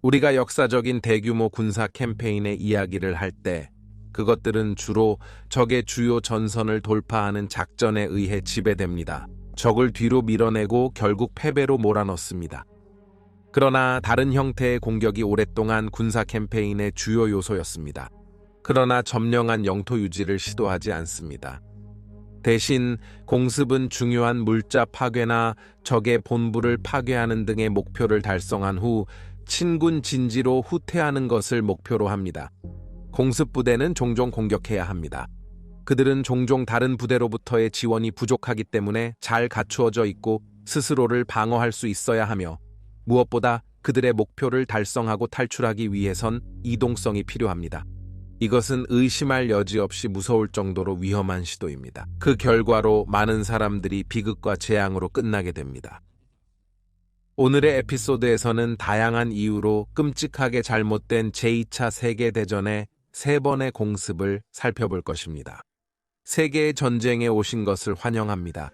우리가 역사적인 대규모 군사 캠페인의 이야기를 할 때 그것들은 주로 적의 주요 전선을 돌파하는 작전에 의해 지배됩니다. 적을 뒤로 밀어내고 결국 패배로 몰아넣습니다. 그러나 다른 형태의 공격이 오랫동안 군사 캠페인의 주요 요소였습니다. 그러나 점령한 영토 유지를 시도하지 않습니다. 대신 공습은 중요한 물자 파괴나 적의 본부를 파괴하는 등의 목표를 달성한 후 친군 진지로 후퇴하는 것을 목표로 합니다. 공습 부대는 종종 공격해야 합니다. 그들은 종종 다른 부대로부터의 지원이 부족하기 때문에 잘 갖추어져 있고 스스로를 방어할 수 있어야 하며 무엇보다 그들의 목표를 달성하고 탈출하기 위해선 이동성이 필요합니다. 이것은 의심할 여지 없이 무서울 정도로 위험한 시도입니다. 그 결과로 많은 사람들이 비극과 재앙으로 끝나게 됩니다. 오늘의 에피소드에서는 다양한 이유로 끔찍하게 잘못된 제2차 세계대전의 3번의 공습을 살펴볼 것입니다. 세계의 전쟁에 오신 것을 환영합니다.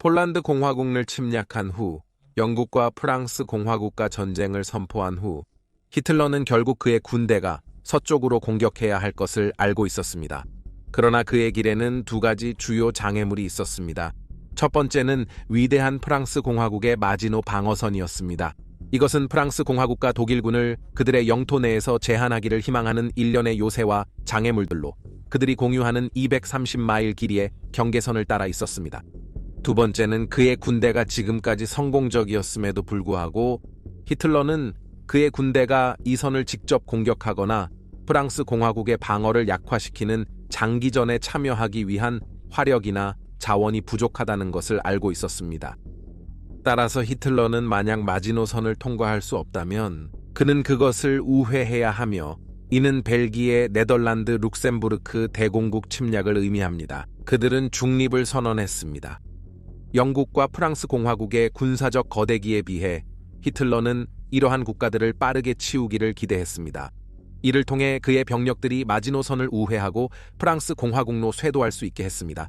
폴란드 공화국을 침략한 후 영국과 프랑스 공화국과 전쟁을 선포한 후 히틀러는 결국 그의 군대가 서쪽으로 공격해야 할 것을 알고 있었습니다. 그러나 그의 길에는 2가지 주요 장애물이 있었습니다. 첫 번째는 위대한 프랑스 공화국의 마지노 방어선이었습니다. 이것은 프랑스 공화국과 독일군을 그들의 영토 내에서 제한하기를 희망하는 일련의 요새와 장애물들로 그들이 공유하는 230마일 길이의 경계선을 따라 있었습니다. 두 번째는 그의 군대가 지금까지 성공적이었음에도 불구하고 히틀러는 그의 군대가 이 선을 직접 공격하거나 프랑스 공화국의 방어를 약화시키는 장기전에 참여하기 위한 화력이나 자원이 부족하다는 것을 알고 있었습니다. 따라서 히틀러는 만약 마지노선을 통과할 수 없다면 그는 그것을 우회해야 하며 이는 벨기에, 네덜란드, 룩셈부르크 대공국 침략을 의미합니다. 그들은 중립을 선언했습니다. 영국과 프랑스 공화국의 군사적 거대기에 비해 히틀러는 이러한 국가들을 빠르게 치우기를 기대했습니다. 이를 통해 그의 병력들이 마지노선을 우회하고 프랑스 공화국로 쇄도할 수 있게 했습니다.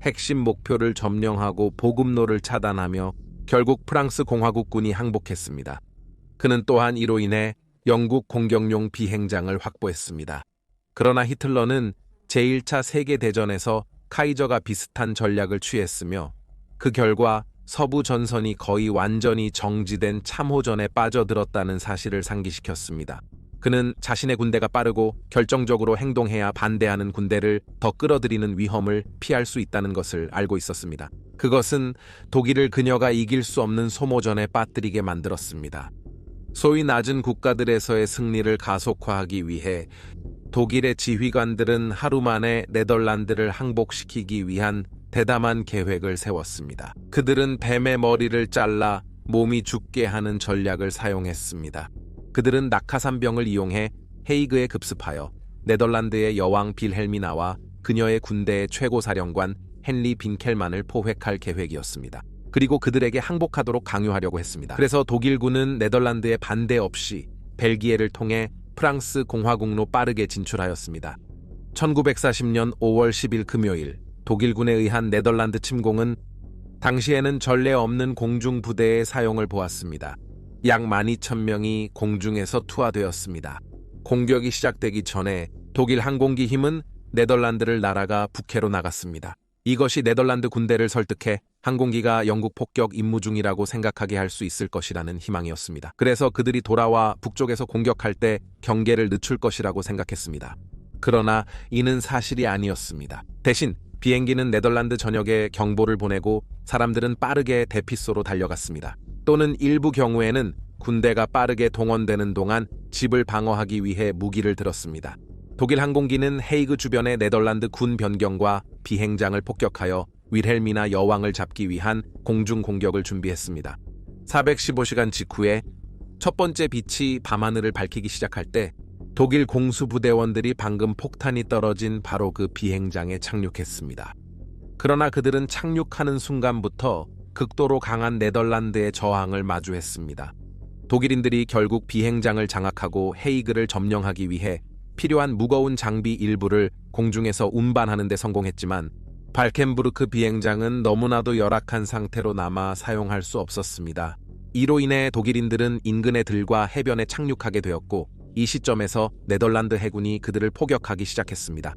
핵심 목표를 점령하고 보급로를 차단하며 결국 프랑스 공화국군이 항복했습니다. 그는 또한 이로 인해 영국 공격용 비행장을 확보했습니다. 그러나 히틀러는 제1차 세계대전에서 카이저가 비슷한 전략을 취했으며 그 결과 서부 전선이 거의 완전히 정지된 참호전에 빠져들었다는 사실을 상기시켰습니다. 그는 자신의 군대가 빠르고 결정적으로 행동해야 반대하는 군대를 더 끌어들이는 위험을 피할 수 있다는 것을 알고 있었습니다. 그것은 독일을 그녀가 이길 수 없는 소모전에 빠뜨리게 만들었습니다. 소위 낮은 국가들에서의 승리를 가속화하기 위해 독일의 지휘관들은 하루 만에 네덜란드를 항복시키기 위한 대담한 계획을 세웠습니다. 그들은 뱀의 머리를 잘라 몸이 죽게 하는 전략을 사용했습니다. 그들은 낙하산병을 이용해 헤이그에 급습하여 네덜란드의 여왕 빌헬미나와 그녀의 군대의 최고사령관 헨리 빈켈만을 포획할 계획이었습니다. 그리고 그들에게 항복하도록 강요하려고 했습니다. 그래서 독일군은 네덜란드의 반대 없이 벨기에를 통해 프랑스 공화국로 빠르게 진출하였습니다. 1940년 5월 10일 금요일 독일군에 의한 네덜란드 침공은 당시에는 전례 없는 공중부대의 사용을 보았습니다. 약 12,000명이 공중에서 투하되었습니다. 공격이 시작되기 전에 독일 항공기 힘은 네덜란드를 날아가 북해로 나갔습니다. 이것이 네덜란드 군대를 설득해 항공기가 영국 폭격 임무 중이라고 생각하게 할 수 있을 것이라는 희망이었습니다. 그래서 그들이 돌아와 북쪽에서 공격할 때 경계를 늦출 것이라고 생각했습니다. 그러나 이는 사실이 아니었습니다. 대신 비행기는 네덜란드 전역에 경보를 보내고 사람들은 빠르게 대피소로 달려갔습니다. 또는 일부 경우에는 군대가 빠르게 동원되는 동안 집을 방어하기 위해 무기를 들었습니다. 독일 항공기는 헤이그 주변의 네덜란드 군 변경과 비행장을 폭격하여 윌헬미나 여왕을 잡기 위한 공중 공격을 준비했습니다. 415시간 직후에 첫 번째 빛이 밤하늘을 밝히기 시작할 때 독일 공수부대원들이 방금 폭탄이 떨어진 바로 그 비행장에 착륙했습니다. 그러나 그들은 착륙하는 순간부터 극도로 강한 네덜란드의 저항을 마주했습니다. 독일인들이 결국 비행장을 장악하고 헤이그를 점령하기 위해 필요한 무거운 장비 일부를 공중에서 운반하는 데 성공했지만 발켄부르크 비행장은 너무나도 열악한 상태로 남아 사용할 수 없었습니다. 이로 인해 독일인들은 인근의 들과 해변에 착륙하게 되었고 이 시점에서 네덜란드 해군이 그들을 포격하기 시작했습니다.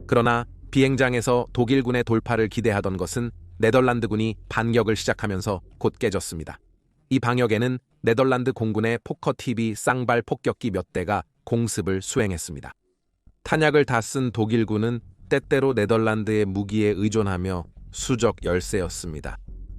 그러나 비행장에서 독일군의 돌파를 기대하던 것은 네덜란드군이 반격을 시작하면서 곧 깨졌습니다. 이 방역에는 네덜란드 공군의 포커-TV 쌍발 폭격기 몇 대가 공습을 수행했습니다. 탄약을 다 쓴 독일군은 때때로 네덜란드의 무기에 의존하며 수적 열세였습니다.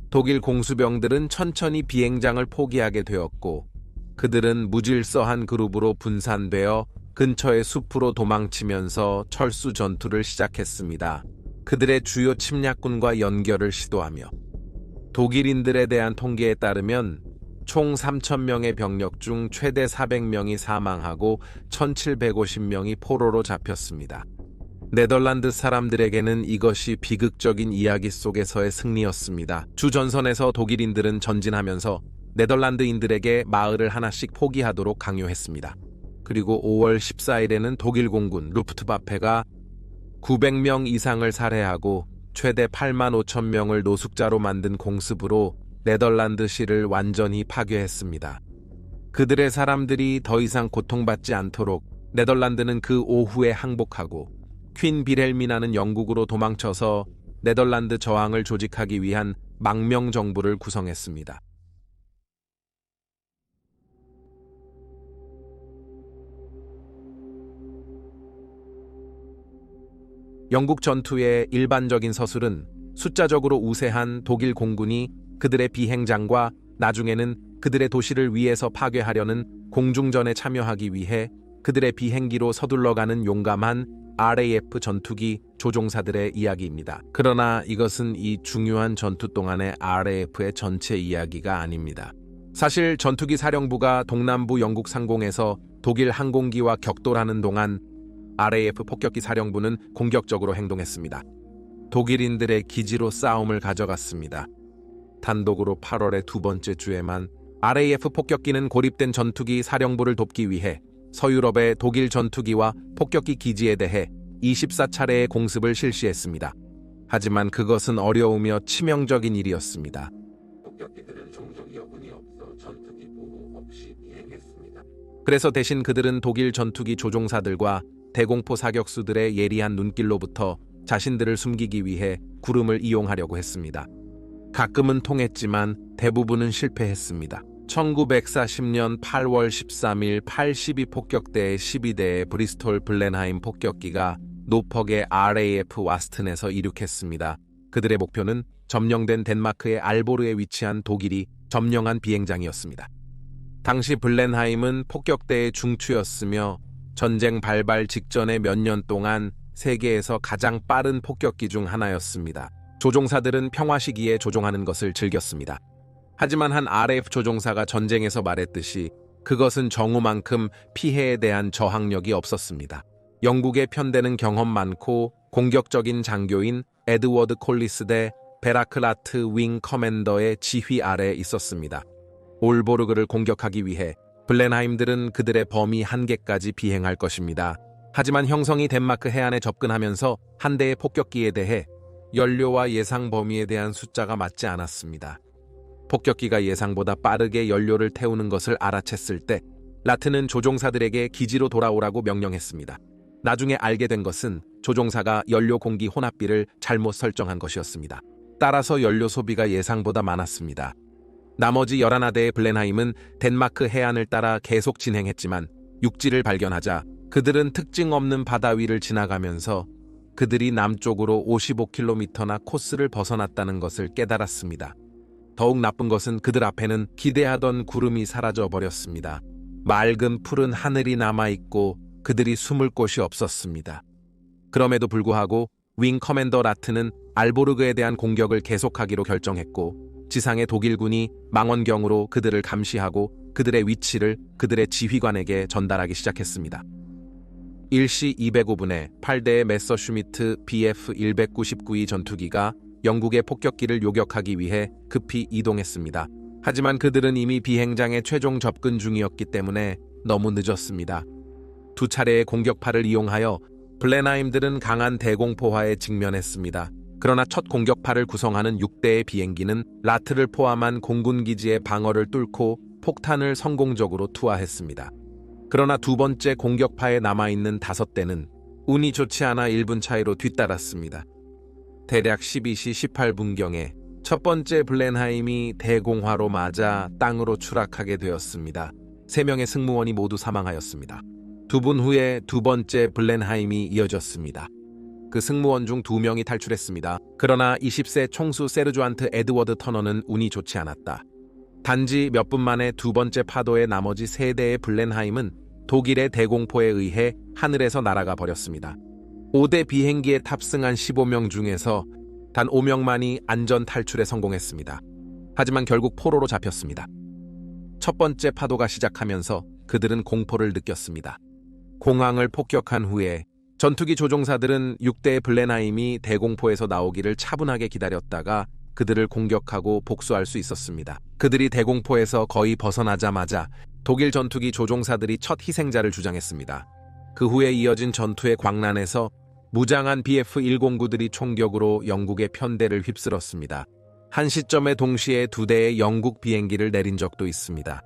독일 공수병들은 천천히 비행장을 포기하게 되었고 그들은 무질서한 그룹으로 분산되어 근처의 숲으로 도망치면서 철수 전투를 시작했습니다. 그들의 주요 침략군과 연결을 시도하며 독일인들에 대한 통계에 따르면 총 3,000명의 병력 중 최대 400명이 사망하고 1,750명이 포로로 잡혔습니다. 네덜란드 사람들에게는 이것이 비극적인 이야기 속에서의 승리였습니다. 주 전선에서 독일인들은 전진하면서 네덜란드인들에게 마을을 하나씩 포기하도록 강요했습니다. 그리고 5월 14일에는 독일 공군 루프트와페가 900명 이상을 살해하고 최대 8만 5천 명을 노숙자로 만든 공습으로 네덜란드시를 완전히 파괴했습니다. 그들의 사람들이 더 이상 고통받지 않도록 네덜란드는 그 오후에 항복하고 퀸 빌헬미나는 영국으로 도망쳐서 네덜란드 저항을 조직하기 위한 망명 정부를 구성했습니다. 영국 전투의 일반적인 서술은 숫자적으로 우세한 독일 공군이 그들의 비행장과 나중에는 그들의 도시를 위에서 파괴하려는 공중전에 참여하기 위해 그들의 비행기로 서둘러가는 용감한 RAF 전투기 조종사들의 이야기입니다. 그러나 이것은 이 중요한 전투 동안의 RAF의 전체 이야기가 아닙니다. 사실 전투기 사령부가 동남부 영국 상공에서 독일 항공기와 격돌하는 동안 RAF 폭격기 사령부는 공격적으로 행동했습니다. 독일인들의 기지로 싸움을 가져갔습니다. 단독으로 8월의 두 번째 주에만 RAF 폭격기는 고립된 전투기 사령부를 돕기 위해 서유럽의 독일 전투기와 폭격기 기지에 대해 24차례의 공습을 실시했습니다. 하지만 그것은 어려우며 치명적인 일이었습니다. 폭격기들은 종종 여분이 없어 전투기 보호 없이 비행했습니다. 그래서 대신 그들은 독일 전투기 조종사들과 대공포 사격수들의 예리한 눈길로부터 자신들을 숨기기 위해 구름을 이용하려고 했습니다. 가끔은 통했지만 대부분은 실패했습니다. 1940년 8월 13일 82 폭격대의 12대의 브리스톨 블렌하임 폭격기가 노퍽의 RAF 와스튼에서 이륙했습니다. 그들의 목표는 점령된 덴마크의 알보르에 위치한 독일이 점령한 비행장이었습니다. 당시 블렌하임은 폭격대의 중추였으며 전쟁 발발 직전의 몇 년 동안 세계에서 가장 빠른 폭격기 중 하나였습니다. 조종사들은 평화 시기에 조종하는 것을 즐겼습니다. 하지만 한 RAF 조종사가 전쟁에서 말했듯이 그것은 정오만큼 피해에 대한 저항력이 없었습니다. 영국에 편대는 경험 많고 공격적인 장교인 에드워드 콜리스 대 베라크라트 윙 커맨더의 지휘 아래 있었습니다. 올보르그를 공격하기 위해 블렌하임들은 그들의 범위 한계까지 비행할 것입니다. 하지만 형성이 덴마크 해안에 접근하면서 한 대의 폭격기에 대해 연료와 예상 범위에 대한 숫자가 맞지 않았습니다. 폭격기가 예상보다 빠르게 연료를 태우는 것을 알아챘을 때 라트는 조종사들에게 기지로 돌아오라고 명령했습니다. 나중에 알게 된 것은 조종사가 연료 공기 혼합비를 잘못 설정한 것이었습니다. 따라서 연료 소비가 예상보다 많았습니다. 나머지 11대의 블렌하임은 덴마크 해안을 따라 계속 진행했지만 육지를 발견하자 그들은 특징 없는 바다 위를 지나가면서 그들이 남쪽으로 55km나 코스를 벗어났다는 것을 깨달았습니다. 더욱 나쁜 것은 그들 앞에는 기대하던 구름이 사라져버렸습니다. 맑은 푸른 하늘이 남아있고 그들이 숨을 곳이 없었습니다. 그럼에도 불구하고 윙 커맨더 라트는 알보르그에 대한 공격을 계속하기로 결정했고 지상의 독일군이 망원경으로 그들을 감시하고 그들의 위치를 그들의 지휘관에게 전달하기 시작했습니다. 1시 205분에 8대의 메서슈미트 BF-199E 전투기가 영국의 폭격기를 요격하기 위해 급히 이동했습니다. 하지만 그들은 이미 비행장에 최종 접근 중이었기 때문에 너무 늦었습니다. 두 차례의 공격파를 이용하여 블렌하임들은 강한 대공포화에 직면했습니다. 그러나 첫 공격파를 구성하는 6대의 비행기는 라트를 포함한 공군기지의 방어를 뚫고 폭탄을 성공적으로 투하했습니다. 그러나 두 번째 공격파에 남아있는 5대는 운이 좋지 않아 1분 차이로 뒤따랐습니다. 대략 12시 18분경에 첫 번째 블렌하임이 대공화로 맞아 땅으로 추락하게 되었습니다. 3명의 승무원이 모두 사망하였습니다. 2분 후에 두 번째 블렌하임이 이어졌습니다. 그 승무원 중 2명이 탈출했습니다. 그러나 20세 총수 세르조안트 에드워드 터너는 운이 좋지 않았다. 단지 몇 분 만에 두 번째 파도의 나머지 3대의 블렌하임은 독일의 대공포에 의해 하늘에서 날아가 버렸습니다. 5대 비행기에 탑승한 15명 중에서 단 5명만이 안전 탈출에 성공했습니다. 하지만 결국 포로로 잡혔습니다. 첫 번째 파도가 시작하면서 그들은 공포를 느꼈습니다. 공항을 폭격한 후에 전투기 조종사들은 6대의 블렌하임이 대공포에서 나오기를 차분하게 기다렸다가 그들을 공격하고 복수할 수 있었습니다. 그들이 대공포에서 거의 벗어나자마자 독일 전투기 조종사들이 첫 희생자를 주장했습니다. 그 후에 이어진 전투의 광란에서 무장한 BF-109들이 총격으로 영국의 편대를 휩쓸었습니다. 한 시점에 동시에 2대의 영국 비행기를 내린 적도 있습니다.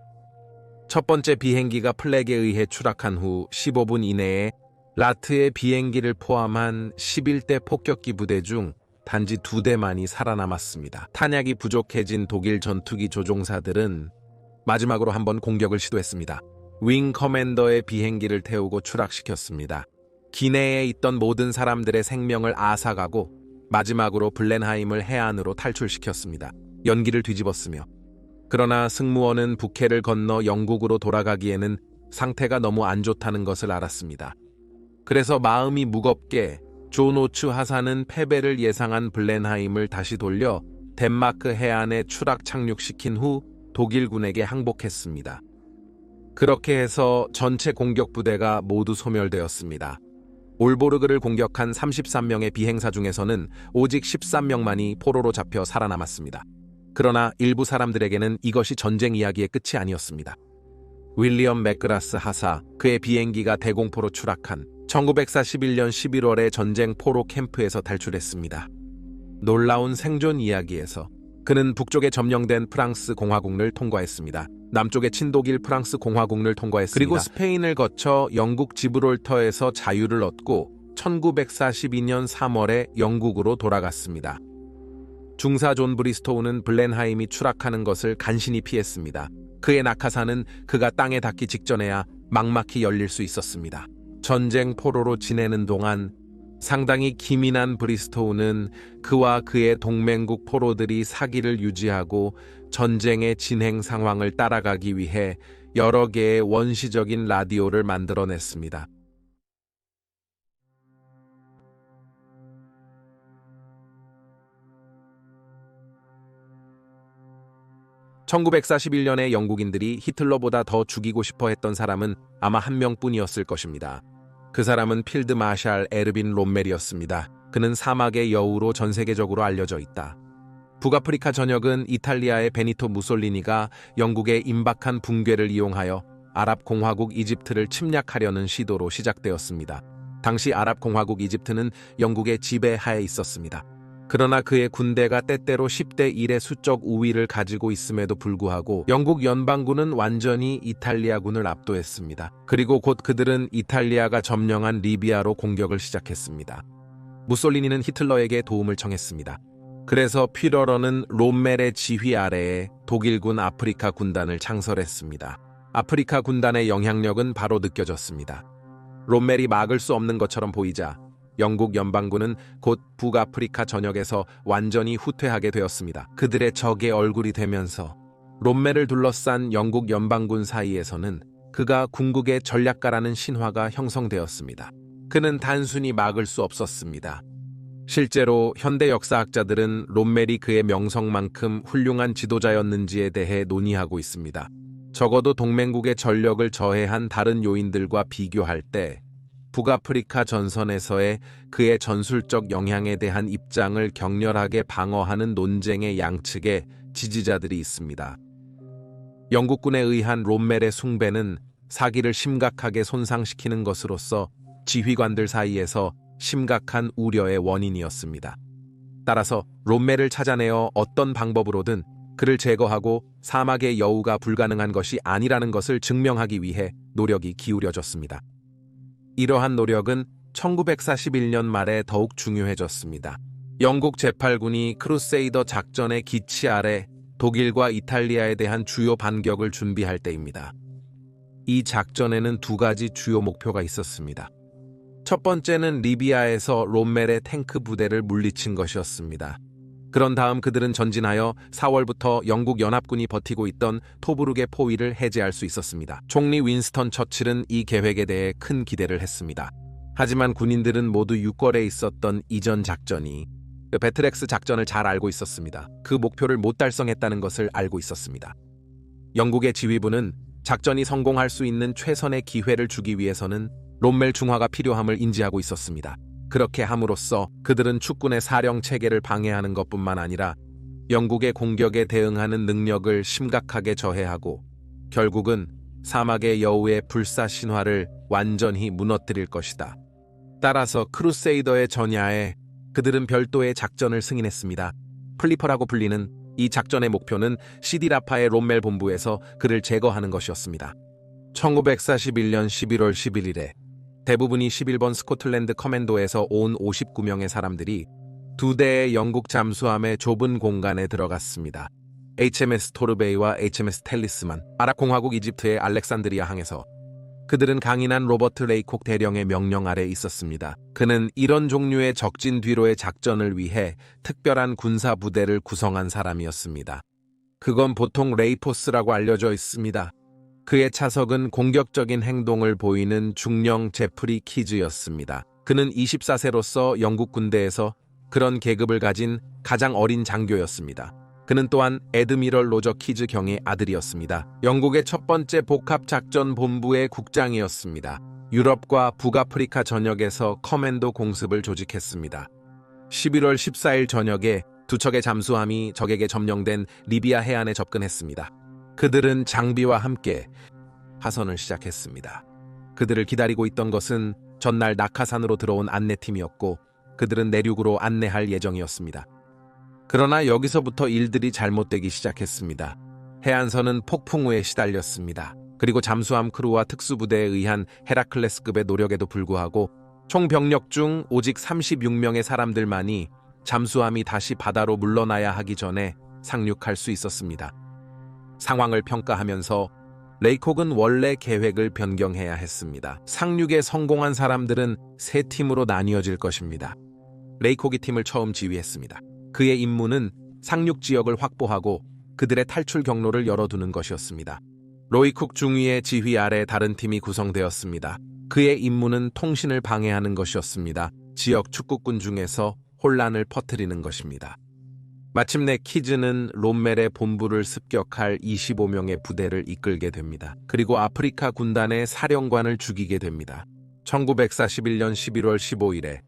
첫 번째 비행기가 플렉에 의해 추락한 후 15분 이내에 라트의 비행기를 포함한 11대 폭격기 부대 중 단지 2대만이 살아남았습니다. 탄약이 부족해진 독일 전투기 조종사들은 마지막으로 한번 공격을 시도했습니다. 윙 커맨더의 비행기를 태우고 추락시켰습니다. 기내에 있던 모든 사람들의 생명을 앗아가고 마지막으로 블렌하임을 해안으로 탈출시켰습니다. 연기를 뒤집었으며 그러나 승무원은 북해를 건너 영국으로 돌아가기에는 상태가 너무 안 좋다는 것을 알았습니다. 그래서 마음이 무겁게 존 오츠 하사는 패배를 예상한 블렌하임을 다시 돌려 덴마크 해안에 추락 착륙시킨 후 독일군에게 항복했습니다. 그렇게 해서 전체 공격 부대가 모두 소멸되었습니다. 올보르그를 공격한 33명의 비행사 중에서는 오직 13명만이 포로로 잡혀 살아남았습니다. 그러나 일부 사람들에게는 이것이 전쟁 이야기의 끝이 아니었습니다. 윌리엄 맥그라스 하사, 그의 비행기가 대공포로 추락한 1941년 11월에 전쟁 포로 캠프에서 탈출했습니다. 놀라운 생존 이야기에서 그는 북쪽에 점령된 프랑스 공화국을 통과했습니다. 남쪽의 친독일 프랑스 공화국을 통과했습니다. 그리고 스페인을 거쳐 영국 지브롤터에서 자유를 얻고 1942년 3월에 영국으로 돌아갔습니다. 중사 존 브리스토우는 블렌하임이 추락하는 것을 간신히 피했습니다. 그의 낙하산은 그가 땅에 닿기 직전에야 막막히 열릴 수 있었습니다. 전쟁 포로로 지내는 동안 상당히 기민한 브리스토우는 그와 그의 동맹국 포로들이 사기를 유지하고 전쟁의 진행 상황을 따라가기 위해 여러 개의 원시적인 라디오를 만들어냈습니다. 1941년에 영국인들이 히틀러보다 더 죽이고 싶어 했던 사람은 아마 한 명뿐이었을 것입니다. 그 사람은 필드 마샬 에르빈 롬멜이었습니다. 그는 사막의 여우로 전 세계적으로 알려져 있다. 북아프리카 전역은 이탈리아의 베니토 무솔리니가 영국의 임박한 붕괴를 이용하여 아랍 공화국 이집트를 침략하려는 시도로 시작되었습니다. 당시 아랍 공화국 이집트는 영국의 지배하에 있었습니다. 그러나 그의 군대가 때때로 10대 1의 수적 우위를 가지고 있음에도 불구하고 영국 연방군은 완전히 이탈리아군을 압도했습니다. 그리고 곧 그들은 이탈리아가 점령한 리비아로 공격을 시작했습니다. 무솔리니는 히틀러에게 도움을 청했습니다. 그래서 퓨러러는 롬멜의 지휘 아래에 독일군 아프리카 군단을 창설했습니다. 아프리카 군단의 영향력은 바로 느껴졌습니다. 롬멜이 막을 수 없는 것처럼 보이자 영국 연방군은 곧 북아프리카 전역에서 완전히 후퇴하게 되었습니다. 그들의 적의 얼굴이 되면서 롬멜을 둘러싼 영국 연방군 사이에서는 그가 궁극의 전략가라는 신화가 형성되었습니다. 그는 단순히 막을 수 없었습니다. 실제로 현대 역사학자들은 롬멜이 그의 명성만큼 훌륭한 지도자였는지에 대해 논의하고 있습니다. 적어도 동맹국의 전력을 저해한 다른 요인들과 비교할 때 북아프리카 전선에서의 그의 전술적 영향에 대한 입장을 격렬하게 방어하는 논쟁의 양측에 지지자들이 있습니다. 영국군에 의한 롬멜의 숭배는 사기를 심각하게 손상시키는 것으로서 지휘관들 사이에서 심각한 우려의 원인이었습니다. 따라서 롬멜을 찾아내어 어떤 방법으로든 그를 제거하고 사막의 여우가 불가능한 것이 아니라는 것을 증명하기 위해 노력이 기울여졌습니다. 이러한 노력은 1941년 말에 더욱 중요해졌습니다. 영국 제8군이 크루세이더 작전의 기치 아래 독일과 이탈리아에 대한 주요 반격을 준비할 때입니다. 이 작전에는 두 가지 주요 목표가 있었습니다. 첫 번째는 리비아에서 롬멜의 탱크 부대를 물리친 것이었습니다. 그런 다음 그들은 전진하여 4월부터 영국 연합군이 버티고 있던 토브룩의 포위를 해제할 수 있었습니다. 총리 윈스턴 처칠은 이 계획에 대해 큰 기대를 했습니다. 하지만 군인들은 모두 육걸에 있었던 이전 작전이 배틀엑스 작전을 잘 알고 있었습니다. 그 목표를 못 달성했다는 것을 알고 있었습니다. 영국의 지휘부는 작전이 성공할 수 있는 최선의 기회를 주기 위해서는 롬멜 중화가 필요함을 인지하고 있었습니다. 그렇게 함으로써 그들은 축군의 사령 체계를 방해하는 것뿐만 아니라 영국의 공격에 대응하는 능력을 심각하게 저해하고 결국은 사막의 여우의 불사 신화를 완전히 무너뜨릴 것이다. 따라서 크루세이더의 전야에 그들은 별도의 작전을 승인했습니다. 플리퍼라고 불리는 이 작전의 목표는 시디라파의 롬멜 본부에서 그를 제거하는 것이었습니다. 1941년 11월 11일에 대부분이 11번 스코틀랜드 커맨도에서 온 59명의 사람들이 두 대의 영국 잠수함의 좁은 공간에 들어갔습니다. HMS 토르베이와 HMS 텔리스만, 아랍공화국 이집트의 알렉산드리아 항에서 그들은 강인한 로버트 레이콕 대령의 명령 아래 있었습니다. 그는 이런 종류의 적진 뒤로의 작전을 위해 특별한 군사 부대를 구성한 사람이었습니다. 그건 보통 레이포스라고 알려져 있습니다. 그의 차석은 공격적인 행동을 보이는 중령 제프리 키즈였습니다. 그는 24세로서 영국 군대에서 그런 계급을 가진 가장 어린 장교였습니다. 그는 또한 애드미럴 로저 키즈 경의 아들이었습니다. 영국의 첫 번째 복합작전본부의 국장이었습니다. 유럽과 북아프리카 전역에서 커맨도 공습을 조직했습니다. 11월 14일 저녁에 두 척의 잠수함이 적에게 점령된 리비아 해안에 접근했습니다. 그들은 장비와 함께 하선을 시작했습니다. 그들을 기다리고 있던 것은 전날 낙하산으로 들어온 안내팀이었고 그들은 내륙으로 안내할 예정이었습니다. 그러나 여기서부터 일들이 잘못되기 시작했습니다. 해안선은 폭풍우에 시달렸습니다. 그리고 잠수함 크루와 특수부대에 의한 헤라클레스급의 노력에도 불구하고 총 병력 중 오직 36명의 사람들만이 잠수함이 다시 바다로 물러나야 하기 전에 상륙할 수 있었습니다. 상황을 평가하면서 레이콕은 원래 계획을 변경해야 했습니다. 상륙에 성공한 사람들은 세 팀으로 나뉘어질 것입니다. 레이콕이 팀을 처음 지휘했습니다. 그의 임무는 상륙 지역을 확보하고 그들의 탈출 경로를 열어두는 것이었습니다. 로이쿡 중위의 지휘 아래 다른 팀이 구성되었습니다. 그의 임무는 통신을 방해하는 것이었습니다. 지역 축구꾼 중에서 혼란을 퍼뜨리는 것입니다. 마침내 키즈는 롬멜의 본부를 습격할 25명의 부대를 이끌게 됩니다. 그리고 아프리카 군단의 사령관을 죽이게 됩니다. 1941년 11월 15일에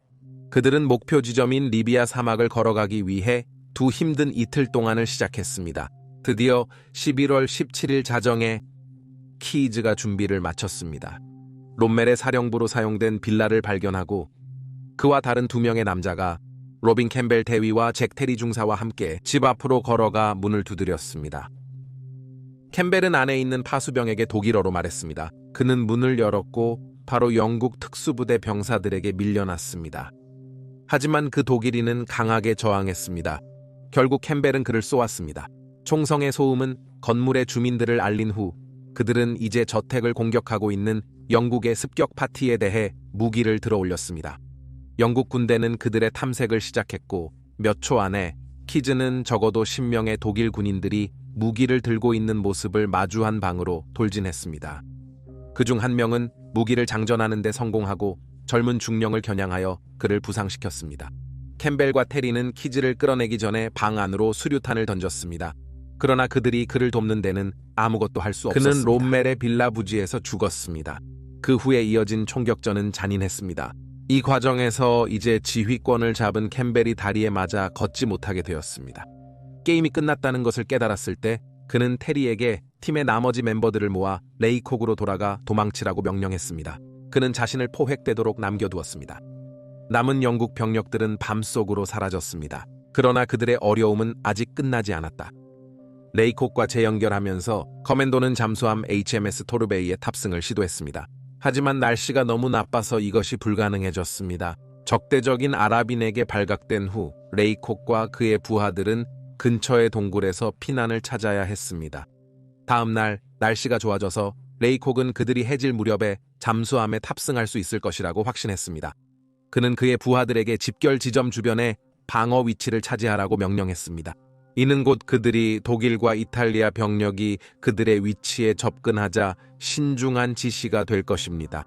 그들은 목표 지점인 리비아 사막을 걸어가기 위해 두 힘든 이틀 동안을 시작했습니다. 드디어 11월 17일 자정에 키즈가 준비를 마쳤습니다. 롬멜의 사령부로 사용된 빌라를 발견하고 그와 다른 두 명의 남자가 로빈 캠벨 대위와 잭 테리 중사와 함께 집 앞으로 걸어가 문을 두드렸습니다. 캠벨은 안에 있는 파수병에게 독일어로 말했습니다. 그는 문을 열었고 바로 영국 특수부대 병사들에게 밀려났습니다. 하지만 그 독일인은 강하게 저항했습니다. 결국 캠벨은 그를 쏘았습니다. 총성의 소음은 건물의 주민들을 알린 후 그들은 이제 저택을 공격하고 있는 영국의 습격 파티에 대해 무기를 들어 올렸습니다. 영국 군대는 그들의 탐색을 시작했고 몇 초 안에 키즈는 적어도 10명의 독일 군인들이 무기를 들고 있는 모습을 마주한 방으로 돌진했습니다. 그중 한 명은 무기를 장전하는 데 성공하고 젊은 중령을 겨냥하여 그를 부상시켰습니다. 캠벨과 테리는 키즈를 끌어내기 전에 방 안으로 수류탄을 던졌습니다. 그러나 그들이 그를 돕는 데는 아무것도 할 수 없었습니다. 그는 롬멜의 빌라 부지에서 죽었습니다. 그 후에 이어진 총격전은 잔인했습니다. 이 과정에서 이제 지휘권을 잡은 캠벨이 다리에 맞아 걷지 못하게 되었습니다. 게임이 끝났다는 것을 깨달았을 때 그는 테리에게 팀의 나머지 멤버들을 모아 레이콕으로 돌아가 도망치라고 명령했습니다. 그는 자신을 포획되도록 남겨두었습니다. 남은 영국 병력들은 밤속으로 사라졌습니다. 그러나 그들의 어려움은 아직 끝나지 않았다. 레이콕과 재연결하면서 커맨도는 잠수함 HMS 토르베이에 탑승을 시도했습니다. 하지만 날씨가 너무 나빠서 이것이 불가능해졌습니다. 적대적인 아랍인에게 발각된 후 레이콕과 그의 부하들은 근처의 동굴에서 피난을 찾아야 했습니다. 다음 날 날씨가 좋아져서 레이콕은 그들이 해질 무렵에 잠수함에 탑승할 수 있을 것이라고 확신했습니다. 그는 그의 부하들에게 집결 지점 주변에 방어 위치를 차지하라고 명령했습니다. 이는 곧 그들이 독일과 이탈리아 병력이 그들의 위치에 접근하자 신중한 지시가 될 것입니다.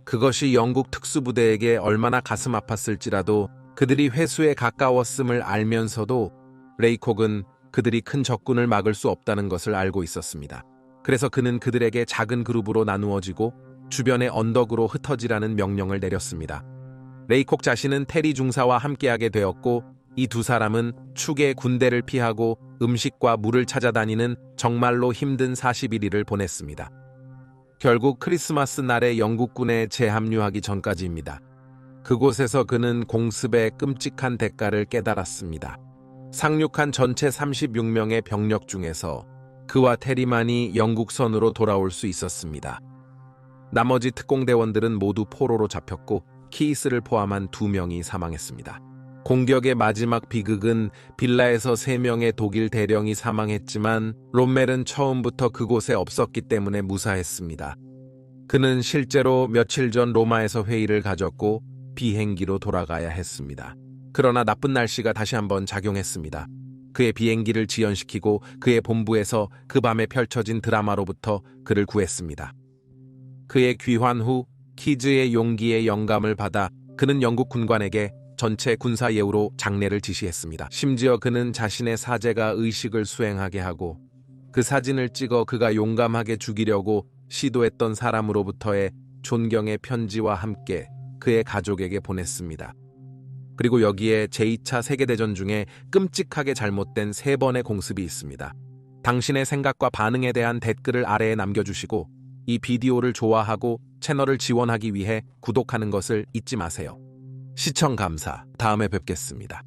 그것이 영국 특수부대에게 얼마나 가슴 아팠을지라도 그들이 회수에 가까웠음을 알면서도 레이콕은 그들이 큰 적군을 막을 수 없다는 것을 알고 있었습니다. 그래서 그는 그들에게 작은 그룹으로 나누어지고 주변의 언덕으로 흩어지라는 명령을 내렸습니다. 레이콕 자신은 테리 중사와 함께하게 되었고 이 두 사람은 축의 군대를 피하고 음식과 물을 찾아다니는 정말로 힘든 41일을 보냈습니다. 결국 크리스마스 날에 영국군에 재합류하기 전까지입니다. 그곳에서 그는 공습의 끔찍한 대가를 깨달았습니다. 상륙한 전체 36명의 병력 중에서 그와 테리만이 영국선으로 돌아올 수 있었습니다. 나머지 특공대원들은 모두 포로로 잡혔고 키이스를 포함한 2명이 사망했습니다. 공격의 마지막 비극은 빌라에서 3명의 독일 대령이 사망했지만 롬멜은 처음부터 그곳에 없었기 때문에 무사했습니다. 그는 실제로 며칠 전 로마에서 회의를 가졌고 비행기로 돌아가야 했습니다. 그러나 나쁜 날씨가 다시 한번 작용했습니다. 그의 비행기를 지연시키고 그의 본부에서 그 밤에 펼쳐진 드라마로부터 그를 구했습니다. 그의 귀환 후 키즈의 용기에 영감을 받아 그는 영국 군관에게 전체 군사 예우로 장례를 지시했습니다. 심지어 그는 자신의 사제가 의식을 수행하게 하고 그 사진을 찍어 그가 용감하게 죽이려고 시도했던 사람으로부터의 존경의 편지와 함께 그의 가족에게 보냈습니다. 그리고 여기에 제2차 세계대전 중에 끔찍하게 잘못된 3번의 공습이 있습니다. 당신의 생각과 반응에 대한 댓글을 아래에 남겨주시고 이 비디오를 좋아하고 채널을 지원하기 위해 구독하는 것을 잊지 마세요. 시청 감사. 다음에 뵙겠습니다.